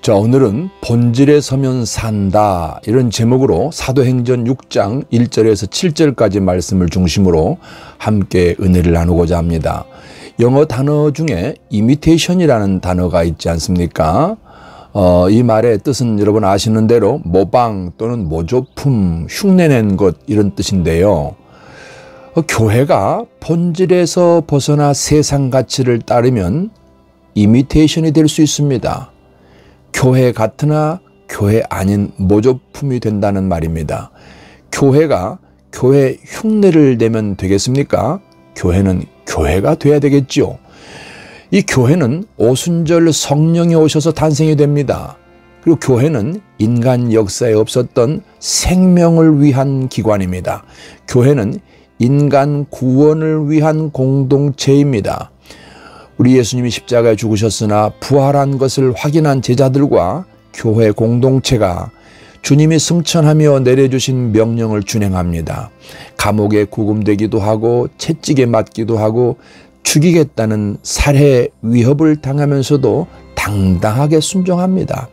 자, 오늘은 본질에 서면 산다, 이런 제목으로 사도행전 6장 1절에서 7절까지 말씀을 중심으로 함께 은혜를 나누고자 합니다. 영어 단어 중에 imitation이라는 단어가 있지 않습니까? 이 말의 뜻은 여러분 아시는 대로 모방 또는 모조품, 흉내낸 것, 이런 뜻인데요. 교회가 본질에서 벗어나 세상 가치를 따르면 imitation이 될 수 있습니다. 교회 같으나 교회 아닌 모조품이 된다는 말입니다. 교회가 교회 흉내를 내면 되겠습니까? 교회는 교회가 돼야 되겠지요. 이 교회는 오순절 성령이 오셔서 탄생이 됩니다. 그리고 교회는 인간 역사에 없었던 생명을 위한 기관입니다. 교회는 인간 구원을 위한 공동체입니다. 우리 예수님이 십자가에 죽으셨으나 부활한 것을 확인한 제자들과 교회 공동체가 주님이 승천하며 내려주신 명령을 준행합니다. 감옥에 구금되기도 하고 채찍에 맞기도 하고 죽이겠다는 살해 위협을 당하면서도 당당하게 순종합니다.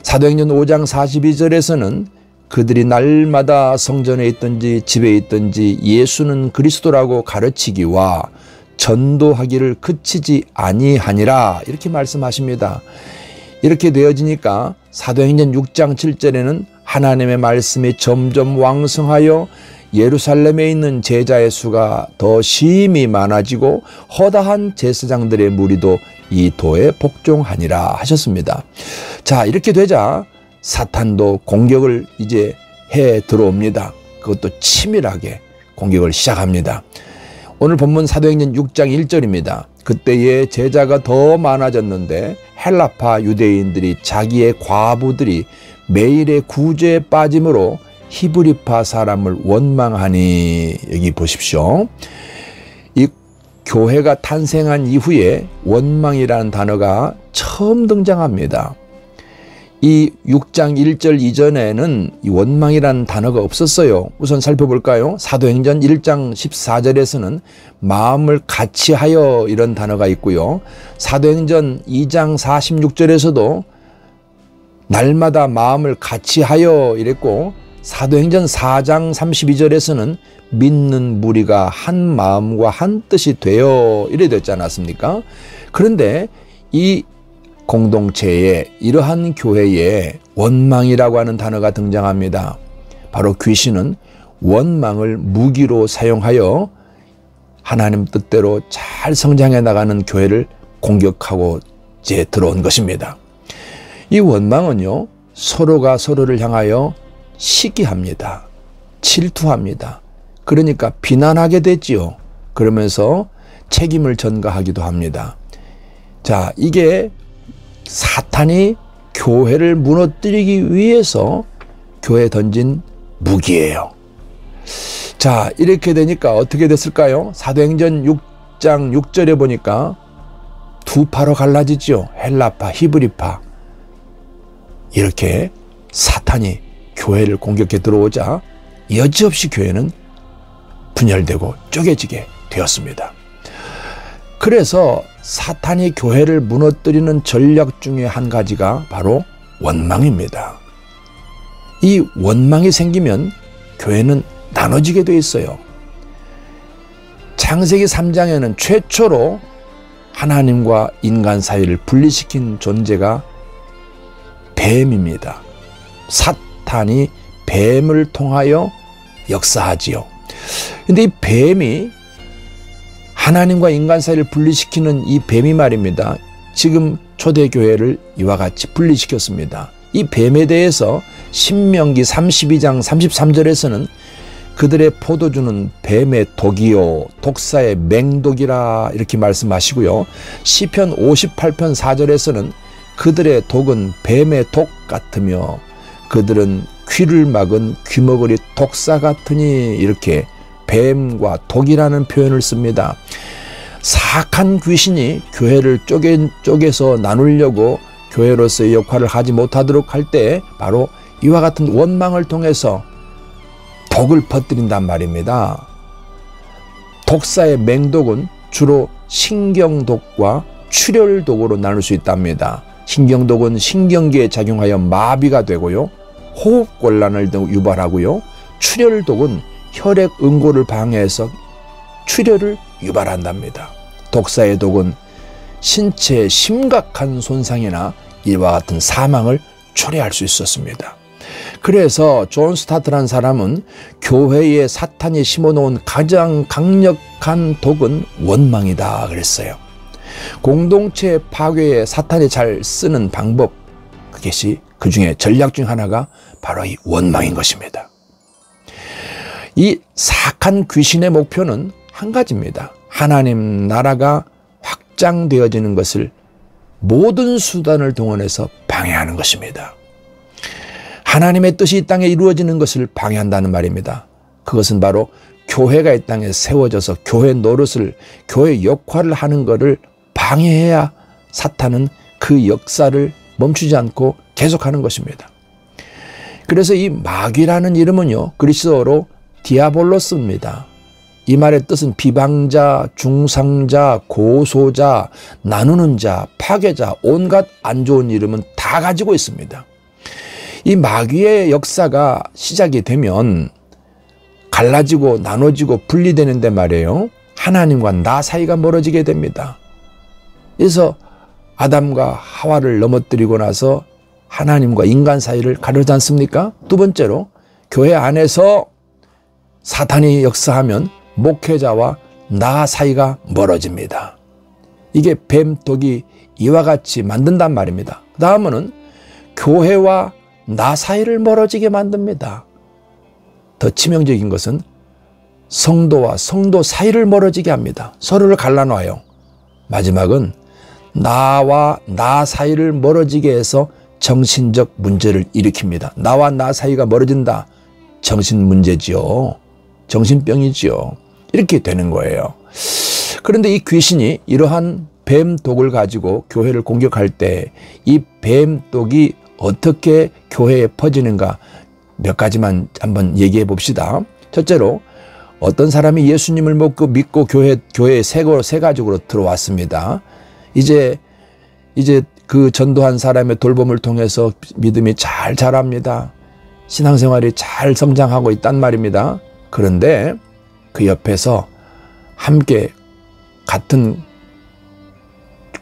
사도행전 5장 42절에서는 그들이 날마다 성전에 있든지 집에 있든지 예수는 그리스도라고 가르치기와 전도하기를 그치지 아니하니라, 이렇게 말씀하십니다. 이렇게 되어지니까 사도행전 6장 7절에는 하나님의 말씀이 점점 왕성하여 예루살렘에 있는 제자의 수가 더 심히 많아지고 허다한 제사장들의 무리도 이 도에 복종하니라 하셨습니다. 자, 이렇게 되자 사탄도 공격을 이제 해 들어옵니다. 그것도 치밀하게 공격을 시작합니다. 오늘 본문 사도행전 6장 1절입니다. 그때에 제자가 더 많아졌는데 헬라파 유대인들이 자기의 과부들이 매일의 구제에 빠짐으로 히브리파 사람을 원망하니, 여기 보십시오. 이 교회가 탄생한 이후에 원망이라는 단어가 처음 등장합니다. 이 6장 1절 이전에는 이 원망이라는 단어가 없었어요. 우선 살펴볼까요? 사도행전 1장 14절에서는 마음을 같이하여, 이런 단어가 있고요. 사도행전 2장 46절에서도 날마다 마음을 같이하여 이랬고, 사도행전 4장 32절에서는 믿는 무리가 한 마음과 한 뜻이 되어, 이래 됐지 않았습니까? 그런데 이 공동체에, 이러한 교회에 원망이라고 하는 단어가 등장합니다. 바로 귀신은 원망을 무기로 사용하여 하나님 뜻대로 잘 성장해 나가는 교회를 공격하고 이제 들어온 것입니다. 이 원망은요, 서로가 서로를 향하여 시기합니다. 질투합니다. 그러니까 비난하게 되지요. 그러면서 책임을 전가하기도 합니다. 자, 이게 사탄이 교회를 무너뜨리기 위해서 교회에 던진 무기예요. 자, 이렇게 되니까 어떻게 됐을까요? 사도행전 6장 6절에 보니까 두 파로 갈라지죠. 헬라파, 히브리파. 이렇게 사탄이 교회를 공격해 들어오자 여지없이 교회는 분열되고 쪼개지게 되었습니다. 그래서 사탄이 교회를 무너뜨리는 전략 중에 한 가지가 바로 원망입니다. 이 원망이 생기면 교회는 나눠지게 돼 있어요. 창세기 3장에는 최초로 하나님과 인간 사이를 분리시킨 존재가 뱀입니다. 사탄이 뱀을 통하여 역사하지요. 근데 이 뱀이, 하나님과 인간 사이를 분리시키는 이 뱀이 말입니다, 지금 초대교회를 이와 같이 분리시켰습니다. 이 뱀에 대해서 신명기 32장 33절에서는 그들의 포도주는 뱀의 독이요 독사의 맹독이라, 이렇게 말씀하시고요. 시편 58편 4절에서는 그들의 독은 뱀의 독 같으며 그들은 귀를 막은 귀머거리 독사 같으니, 이렇게 뱀과 독이라는 표현을 씁니다. 사악한 귀신이 교회를 쪼개서 나누려고 교회로서의 역할을 하지 못하도록 할 때 바로 이와 같은 원망을 통해서 독을 퍼뜨린단 말입니다. 독사의 맹독은 주로 신경독과 출혈독으로 나눌 수 있답니다. 신경독은 신경계에 작용하여 마비가 되고요. 호흡곤란을 유발하고요. 출혈독은 혈액 응고를 방해해서 출혈을 유발한답니다. 독사의 독은 신체에 심각한 손상이나 이와 같은 사망을 초래할 수 있었습니다. 그래서 존 스타트라는 사람은 교회에 사탄이 심어놓은 가장 강력한 독은 원망이다 그랬어요. 공동체 파괴에 사탄이 잘 쓰는 방법, 그것이 그 중에 전략 중 하나가 바로 이 원망인 것입니다. 이 사악한 귀신의 목표는 한 가지입니다. 하나님 나라가 확장되어지는 것을 모든 수단을 동원해서 방해하는 것입니다. 하나님의 뜻이 이 땅에 이루어지는 것을 방해한다는 말입니다. 그것은 바로 교회가 이 땅에 세워져서 교회 노릇을, 교회 역할을 하는 것을 방해해야 사탄은 그 역사를 멈추지 않고 계속하는 것입니다. 그래서 이 마귀라는 이름은요, 그리스어로 디아볼로스입니다. 이 말의 뜻은 비방자, 중상자, 고소자, 나누는 자, 파괴자, 온갖 안 좋은 이름은 다 가지고 있습니다. 이 마귀의 역사가 시작이 되면 갈라지고 나눠지고 분리되는데 말이에요. 하나님과 나 사이가 멀어지게 됩니다. 그래서 아담과 하와를 넘어뜨리고 나서 하나님과 인간 사이를 가르지 않습니까? 두 번째로 교회 안에서 사탄이 역사하면 목회자와 나 사이가 멀어집니다. 이게 뱀독이 이와 같이 만든단 말입니다. 그 다음은 교회와 나 사이를 멀어지게 만듭니다. 더 치명적인 것은 성도와 성도 사이를 멀어지게 합니다. 서로를 갈라놔요. 마지막은 나와 나 사이를 멀어지게 해서 정신적 문제를 일으킵니다. 나와 나 사이가 멀어진다. 정신 문제지요. 정신병이지요. 이렇게 되는 거예요. 그런데 이 귀신이 이러한 뱀독을 가지고 교회를 공격할 때 이 뱀독이 어떻게 교회에 퍼지는가 몇 가지만 한번 얘기해 봅시다. 첫째로 어떤 사람이 예수님을 믿고 교회에 새 가족으로 들어왔습니다. 이제 그 전도한 사람의 돌봄을 통해서 믿음이 잘 자랍니다. 신앙생활이 잘 성장하고 있단 말입니다. 그런데 그 옆에서 함께 같은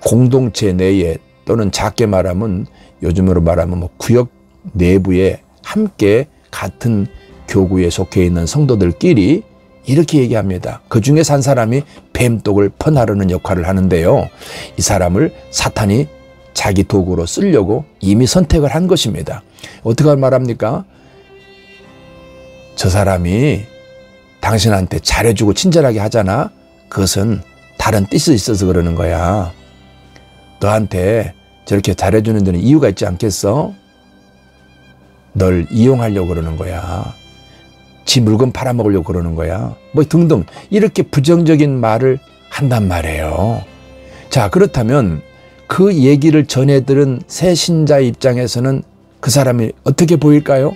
공동체 내에 또는 작게 말하면 요즘으로 말하면 뭐 구역 내부에 함께 같은 교구에 속해 있는 성도들끼리 이렇게 얘기합니다. 그 중에서 한 사람이 뱀독을 퍼나르는 역할을 하는데요. 이 사람을 사탄이 자기 도구로 쓰려고 이미 선택을 한 것입니다. 어떻게 말합니까? 저 사람이 당신한테 잘해주고 친절하게 하잖아. 그것은 다른 뜻이 있어서 그러는 거야. 너한테 저렇게 잘해주는 데는 이유가 있지 않겠어? 널 이용하려고 그러는 거야. 지 물건 팔아먹으려고 그러는 거야. 뭐 등등 이렇게 부정적인 말을 한단 말이에요. 자, 그렇다면 그 얘기를 전해 들은 새 신자의 입장에서는 그 사람이 어떻게 보일까요?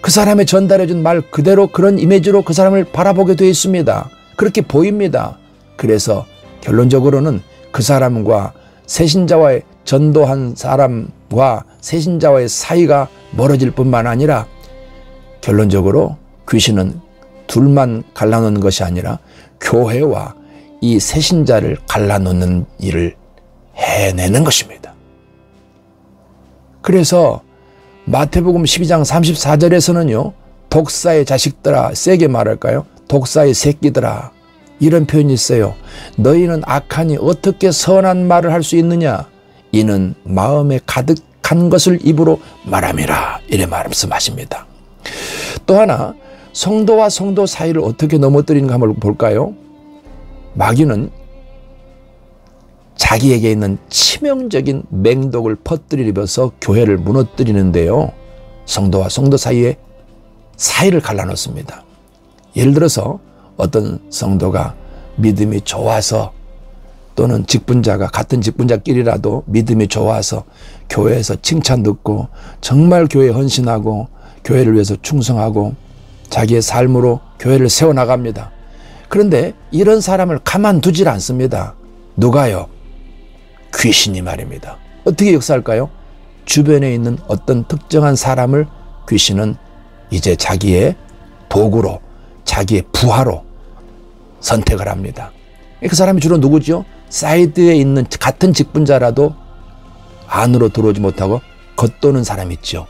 그 사람의 전달해준 말 그대로 그런 이미지로 그 사람을 바라보게 되어 있습니다. 그렇게 보입니다. 그래서 결론적으로는 그 사람과 새신자와의 전도한 사람과 새신자와의 사이가 멀어질 뿐만 아니라 결론적으로 귀신은 둘만 갈라놓는 것이 아니라 교회와 이 새신자를 갈라놓는 일을 해내는 것입니다. 그래서 마태복음 12장 34절에서는요. 독사의 자식들아, 세게 말할까요? 독사의 새끼들아, 이런 표현이 있어요. 너희는 악하니 어떻게 선한 말을 할 수 있느냐? 이는 마음에 가득한 것을 입으로 말함이라. 이래 말씀하십니다. 또 하나, 성도와 성도 사이를 어떻게 넘어뜨리는가 한번 볼까요? 마귀는 자기에게 있는 치명적인 맹독을 퍼뜨리면서 교회를 무너뜨리는데요. 성도와 성도 사이에 사이를 갈라놓습니다. 예를 들어서 어떤 성도가 믿음이 좋아서 또는 직분자가 같은 직분자끼리라도 믿음이 좋아서 교회에서 칭찬 듣고 정말 교회에 헌신하고 교회를 위해서 충성하고 자기의 삶으로 교회를 세워나갑니다. 그런데 이런 사람을 가만두질 않습니다. 누가요? 귀신이 말입니다. 어떻게 역사할까요? 주변에 있는 어떤 특정한 사람을 귀신은 이제 자기의 도구로, 자기의 부하로 선택을 합니다. 그 사람이 주로 누구죠? 사이드에 있는 같은 직분자라도 안으로 들어오지 못하고 겉도는 사람이 있죠.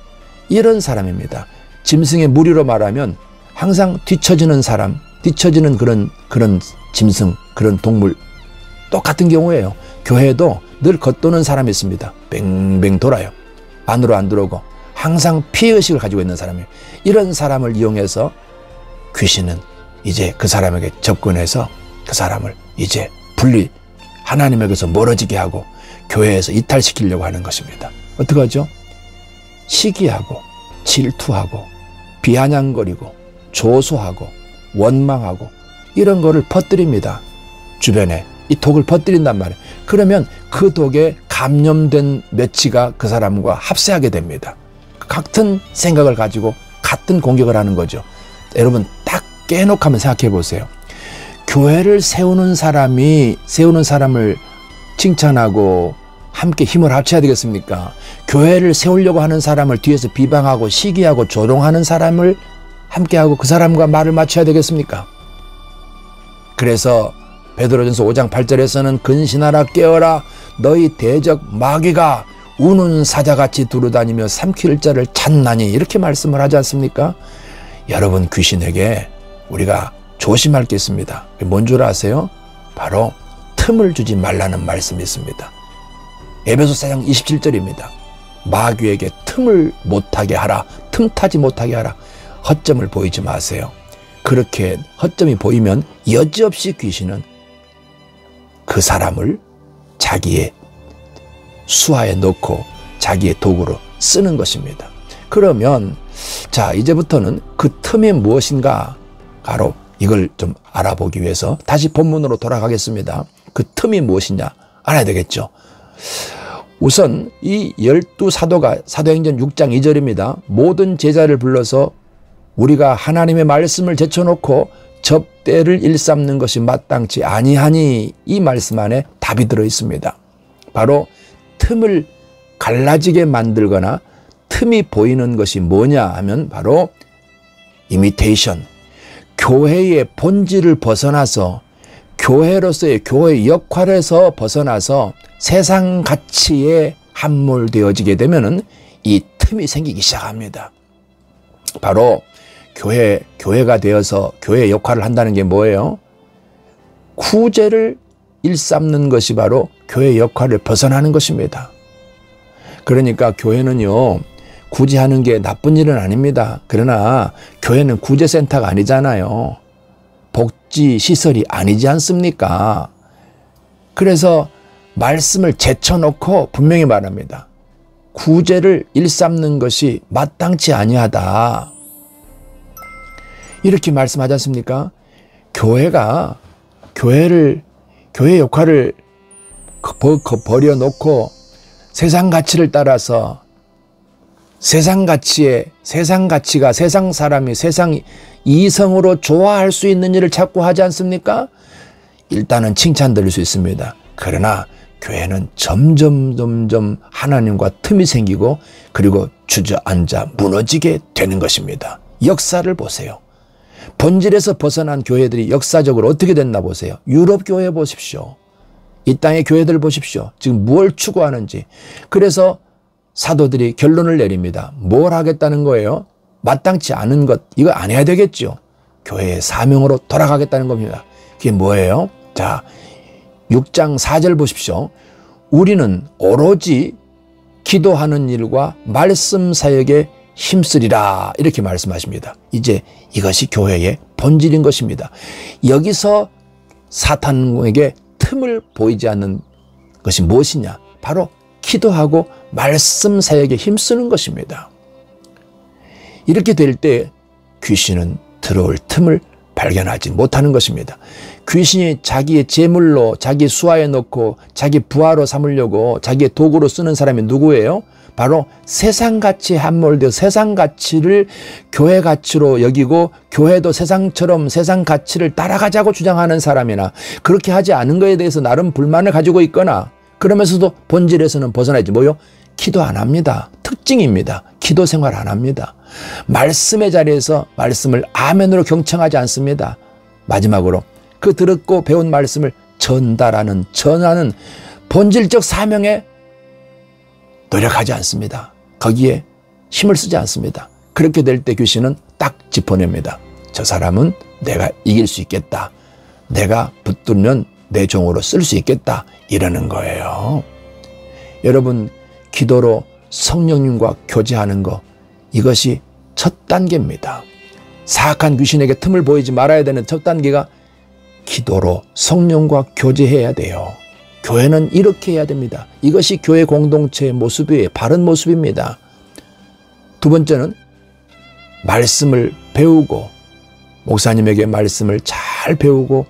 이런 사람입니다. 짐승의 무리로 말하면 항상 뒤처지는 사람, 뒤처지는 그런 짐승, 그런 동물, 똑같은 경우예요. 교회에도 늘 겉도는 사람이 있습니다. 뱅뱅 돌아요. 안으로 안 들어오고 항상 피해의식을 가지고 있는 사람이에요. 이런 사람을 이용해서 귀신은 이제 그 사람에게 접근해서 그 사람을 이제 하나님에게서 멀어지게 하고 교회에서 이탈시키려고 하는 것입니다. 어떻게 하죠? 시기하고 질투하고 비아냥거리고 조소하고 원망하고 이런 거를 퍼뜨립니다. 주변에 이 독을 퍼뜨린단 말이에요. 그러면 그 독에 감염된 몇이가 그 사람과 합세하게 됩니다. 같은 생각을 가지고 같은 공격을 하는 거죠. 여러분 딱 깨놓고 한번 생각해 보세요. 교회를 세우는 사람을 칭찬하고 함께 힘을 합쳐야 되겠습니까? 교회를 세우려고 하는 사람을 뒤에서 비방하고 시기하고 조롱하는 사람을 함께하고 그 사람과 말을 맞춰야 되겠습니까? 그래서 베드로전서 5장 8절에서는 근신하라 깨어라 너희 대적 마귀가 우는 사자같이 두루다니며 삼킬 자를 찾나니 이렇게 말씀을 하지 않습니까? 여러분 귀신에게 우리가 조심할 게 있습니다. 뭔 줄 아세요? 바로 틈을 주지 말라는 말씀이 있습니다. 에베소 4장 27절입니다. 마귀에게 틈을 못하게 하라. 틈타지 못하게 하라. 허점을 보이지 마세요. 그렇게 허점이 보이면 여지없이 귀신은 그 사람을 자기의 수하에 넣고 자기의 도구로 쓰는 것입니다. 그러면 자 이제부터는 그 틈이 무엇인가 바로 이걸 좀 알아보기 위해서 다시 본문으로 돌아가겠습니다. 그 틈이 무엇이냐 알아야 되겠죠. 우선 이 12사도가 사도행전 6장 2절입니다. 모든 제자를 불러서 우리가 하나님의 말씀을 제쳐놓고 접대를 일삼는 것이 마땅치 아니하니 이 말씀 안에 답이 들어 있습니다. 바로 틈을 갈라지게 만들거나 틈이 보이는 것이 뭐냐 하면 바로 이미테이션, 교회의 본질을 벗어나서 교회로서의 교회의 역할에서 벗어나서 세상 가치에 함몰되어지게 되면은 이 틈이 생기기 시작합니다. 바로 교회가 되어서 교회의 역할을 한다는 게 뭐예요? 구제를 일삼는 것이 바로 교회의 역할을 벗어나는 것입니다. 그러니까 교회는요, 구제하는 게 나쁜 일은 아닙니다. 그러나 교회는 구제센터가 아니잖아요. 복지시설이 아니지 않습니까? 그래서 말씀을 제쳐놓고 분명히 말합니다. 구제를 일삼는 것이 마땅치 아니하다. 이렇게 말씀하지 않습니까? 교회가 교회의 역할을 버려놓고 세상 가치를 따라서 세상 가치가 세상 사람이 세상 이성으로 좋아할 수 있는 일을 자꾸 하지 않습니까? 일단은 칭찬드릴 수 있습니다. 그러나 교회는 점점 하나님과 틈이 생기고 그리고 주저앉아 무너지게 되는 것입니다. 역사를 보세요. 본질에서 벗어난 교회들이 역사적으로 어떻게 됐나 보세요. 유럽 교회 보십시오. 이 땅의 교회들 보십시오. 지금 뭘 추구하는지. 그래서 사도들이 결론을 내립니다. 뭘 하겠다는 거예요? 마땅치 않은 것, 이거 안 해야 되겠죠. 교회의 사명으로 돌아가겠다는 겁니다. 그게 뭐예요? 자, 6장 4절 보십시오. 우리는 오로지 기도하는 일과 말씀 사역에 힘쓰리라 이렇게 말씀하십니다. 이제 이것이 교회의 본질인 것입니다. 여기서 사탄에게 틈을 보이지 않는 것이 무엇이냐? 바로 기도하고 말씀 사역에 힘쓰는 것입니다. 이렇게 될 때 귀신은 들어올 틈을 발견하지 못하는 것입니다. 귀신이 자기의 제물로 자기 수하에 넣고 자기 부하로 삼으려고 자기의 도구로 쓰는 사람이 누구예요? 바로 세상 가치에 함몰되어 세상 가치를 교회 가치로 여기고 교회도 세상처럼 세상 가치를 따라가자고 주장하는 사람이나 그렇게 하지 않은 것에 대해서 나름 불만을 가지고 있거나 그러면서도 본질에서는 벗어나지 뭐요? 기도 안 합니다. 특징입니다. 기도 생활 안 합니다. 말씀의 자리에서 말씀을 아멘으로 경청하지 않습니다. 마지막으로 그 들었고 배운 말씀을 전하는 본질적 사명에 노력하지 않습니다. 거기에 힘을 쓰지 않습니다. 그렇게 될 때 귀신은 딱 짚어냅니다. 저 사람은 내가 이길 수 있겠다. 내가 붙들면 내 종으로 쓸 수 있겠다. 이러는 거예요. 여러분, 기도로 성령님과 교제하는 거, 이것이 첫 단계입니다. 사악한 귀신에게 틈을 보이지 말아야 되는 첫 단계가 기도로 성령과 교제해야 돼요. 교회는 이렇게 해야 됩니다. 이것이 교회 공동체의 모습이에요. 바른 모습입니다. 두 번째는 말씀을 배우고, 목사님에게 말씀을 잘 배우고,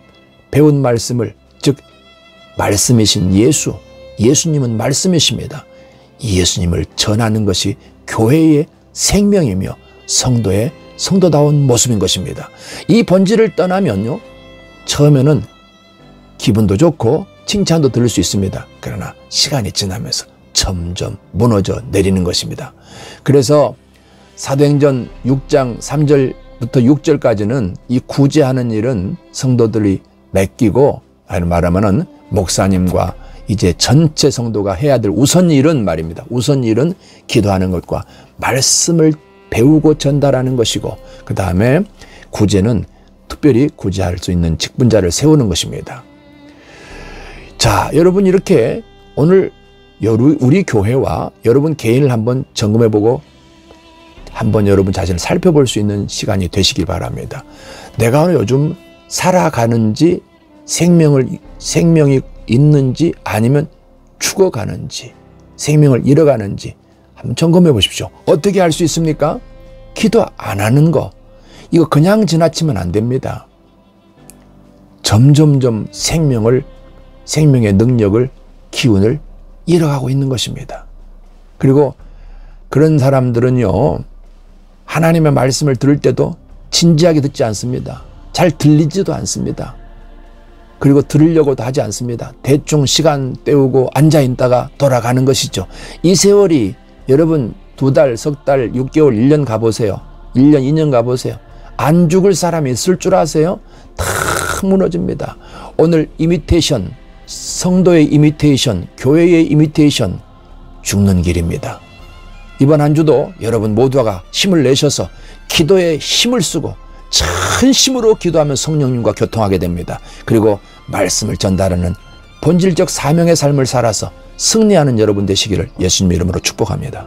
배운 말씀을, 즉 말씀이신 예수님은 말씀이십니다. 이 예수님을 전하는 것이 교회의 생명이며 성도의 성도다운 모습인 것입니다. 이 본질을 떠나면요, 처음에는 기분도 좋고 칭찬도 들을 수 있습니다. 그러나 시간이 지나면서 점점 무너져 내리는 것입니다. 그래서 사도행전 6장 3절부터 6절까지는 이 구제하는 일은 성도들이 맡기고, 말하면은 목사님과 이제 전체 성도가 해야 될 우선 일은 말입니다. 우선 일은 기도하는 것과 말씀을 배우고 전달하는 것이고, 그 다음에 구제는 특별히 구제할 수 있는 직분자를 세우는 것입니다. 자, 여러분, 이렇게 오늘 우리 교회와 여러분 개인을 한번 점검해보고 한번 여러분 자신을 살펴볼 수 있는 시간이 되시길 바랍니다. 내가 오늘 요즘 살아가는지, 생명이 있는지 아니면 죽어가는지, 생명을 잃어가는지 한번 점검해 보십시오. 어떻게 할 수 있습니까? 기도 안 하는 거, 이거 그냥 지나치면 안 됩니다. 점점점 생명의 능력을, 기운을 잃어가고 있는 것입니다. 그리고 그런 사람들은요, 하나님의 말씀을 들을 때도 진지하게 듣지 않습니다. 잘 들리지도 않습니다. 그리고 들으려고도 하지 않습니다. 대충 시간 때우고 앉아있다가 돌아가는 것이죠. 이 세월이 여러분 2달, 석 달, 6개월, 1년 가보세요. 1년, 2년 가보세요. 안 죽을 사람이 있을 줄 아세요? 다 무너집니다. 오늘 이미테이션, 성도의 이미테이션, 교회의 이미테이션, 죽는 길입니다. 이번 한 주도 여러분 모두가 힘을 내셔서 기도에 힘을 쓰고 전심으로 기도하면 성령님과 교통하게 됩니다. 그리고 말씀을 전달하는 본질적 사명의 삶을 살아서 승리하는 여러분 되시기를 예수님 이름으로 축복합니다.